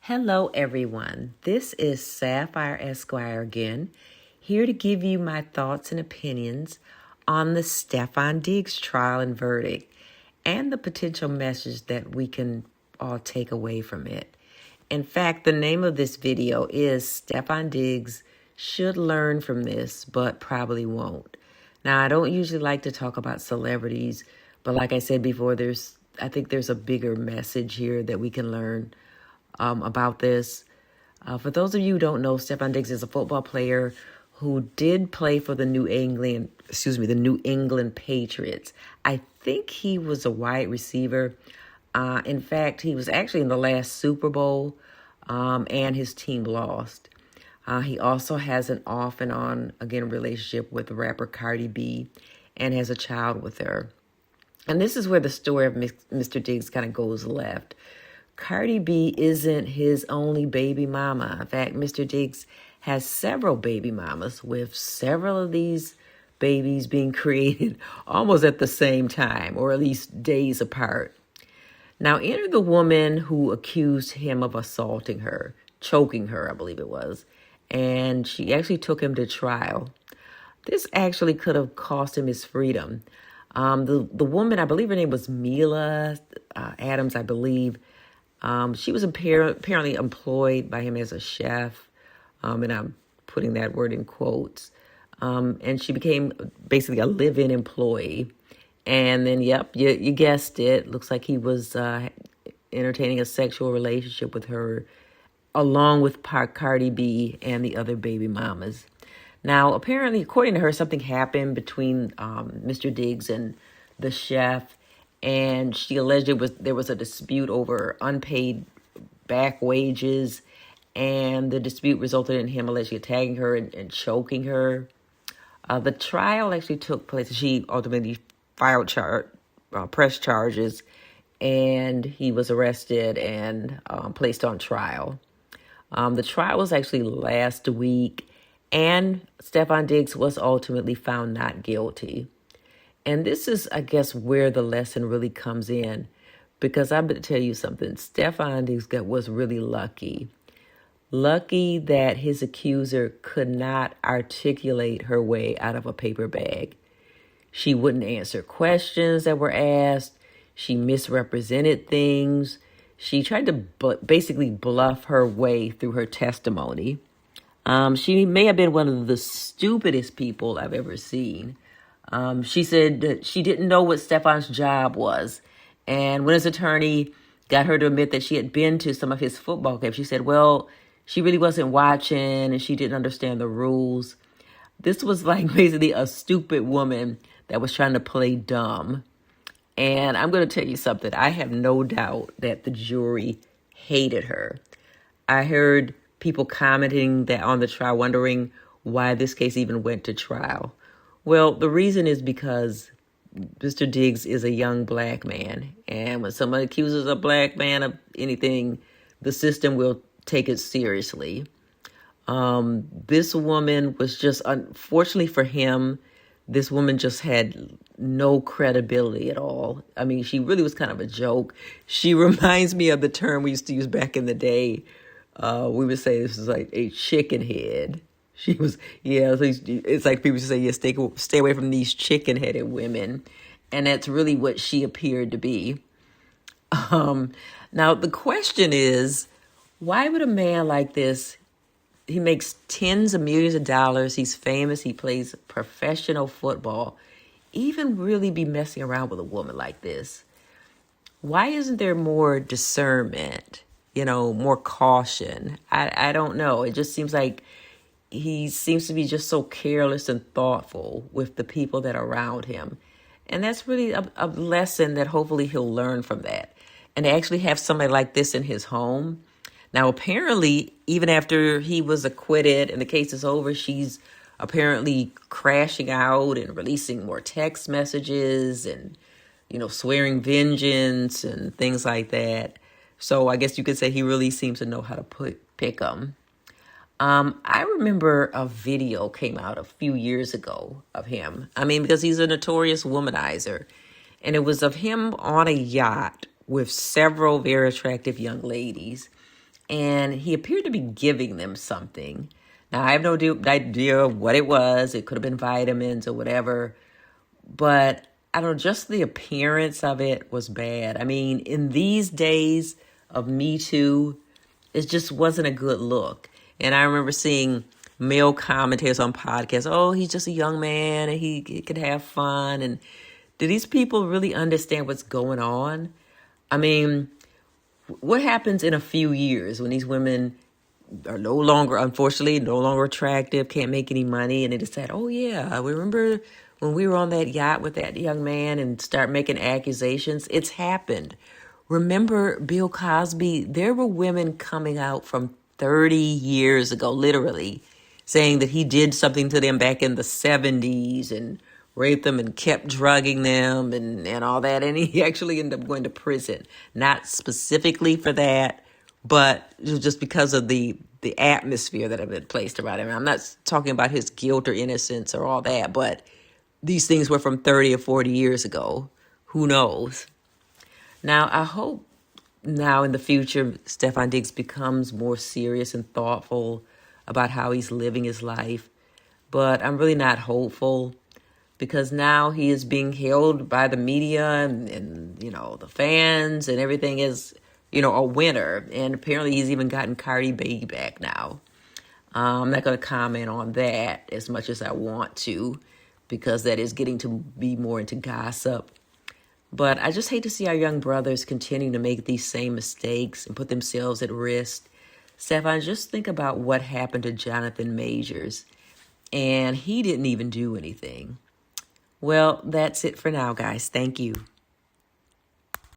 Hello, everyone. This is Sapphire Esquire again, here to give you my thoughts and opinions on the Stefon Diggs trial and verdict and the potential message that we can all take away from it. In fact, the name of this video is Stefon Diggs Should Learn from This, but Probably Won't. Now, I don't usually like to talk about celebrities, but like I said before, I think there's a bigger message here that we can learn about this. For those of you who don't know, Stefon Diggs is a football player who did play for the New England Patriots. I think he was a wide receiver. In fact, he was actually in the last Super Bowl, and his team lost. He also has an off and on, again, relationship with the rapper Cardi B and has a child with her. And this is where the story of Mr. Diggs kind of goes left. Cardi B isn't his only baby mama. In fact, Mr. Diggs has several baby mamas, with several of these babies being created almost at the same time, or at least days apart. Now, enter the woman who accused him of assaulting her, choking her, I believe it was, and she actually took him to trial. This actually could have cost him his freedom. The woman, I believe her name was Mila Adams, I believe. She was apparently employed by him as a chef, and I'm putting that word in quotes. And she became basically a live-in employee. And then, yep, you guessed it. Looks like he was entertaining a sexual relationship with her, along with Cardi B and the other baby mamas. Now, apparently, according to her, something happened between Mr. Diggs and the chef. And she alleged there was a dispute over unpaid back wages, and the dispute resulted in him allegedly attacking her and choking her. The trial actually took place. She ultimately filed press charges, and he was arrested and placed on trial. The trial was actually last week, and Stefon Diggs was ultimately found not guilty. And this is, I guess, where the lesson really comes in, because I'm going to tell you something. Stefon Diggs was really lucky. Lucky that his accuser could not articulate her way out of a paper bag. She wouldn't answer questions that were asked. She misrepresented things. She tried to basically bluff her way through her testimony. She may have been one of the stupidest people I've ever seen. She said that she didn't know what Stefon's job was. And when his attorney got her to admit that she had been to some of his football games, she said, well, she really wasn't watching and she didn't understand the rules. This was like basically a stupid woman that was trying to play dumb. And I'm going to tell you something. I have no doubt that the jury hated her. I heard people commenting that on the trial, wondering why this case even went to trial. Well, the reason is because Mr. Diggs is a young black man. And when someone accuses a black man of anything, the system will take it seriously. This woman was just, unfortunately for him, this woman just had no credibility at all. I mean, she really was kind of a joke. She reminds me of the term we used to use back in the day. We would say this is like a chicken head. She was, yeah, so it's like people say, yeah, stay away from these chicken-headed women. And that's really what she appeared to be. Now, the question is, why would a man like this, he makes tens of millions of dollars, he's famous, he plays professional football, even really be messing around with a woman like this? Why isn't there more discernment, more caution? I don't know. It just seems like he seems to be just so careless and thoughtful with the people that are around him. And that's really a lesson that hopefully he'll learn from that. And to actually have somebody like this in his home. Now, apparently, even after he was acquitted and the case is over, she's apparently crashing out and releasing more text messages and, swearing vengeance and things like that. So I guess you could say he really seems to know how to pick them. I remember a video came out a few years ago of him. I mean, because he's a notorious womanizer. And it was of him on a yacht with several very attractive young ladies. and he appeared to be giving them something. Now, I have no idea what it was. It could have been vitamins or whatever. But I don't know, just the appearance of it was bad. I mean, in these days of Me Too, it just wasn't a good look. And I remember seeing male commentators on podcasts, oh, he's just a young man and he could have fun. And do these people really understand what's going on? I mean, what happens in a few years when these women are no longer, unfortunately, no longer attractive, can't make any money, and they decide, oh yeah, we remember when we were on that yacht with that young man, and start making accusations? It's happened. Remember Bill Cosby? There were women coming out from 30 years ago, literally, saying that he did something to them back in the 70s and raped them and kept drugging them and all that. And he actually ended up going to prison, not specifically for that, but just because of the atmosphere that had been placed around him. I'm not talking about his guilt or innocence or all that, but these things were from 30 or 40 years ago. Who knows? Now, I hope now in the future, Stefon Diggs becomes more serious and thoughtful about how he's living his life. But I'm really not hopeful, because now he is being held by the media and the fans and everything is, a winner. And apparently he's even gotten Cardi B back now. I'm not going to comment on that as much as I want to, because that is getting to be more into gossip. But I just hate to see our young brothers continue to make these same mistakes and put themselves at risk. Stefon, just think about what happened to Jonathan Majors, and he didn't even do anything. Well, that's it for now, guys. Thank you.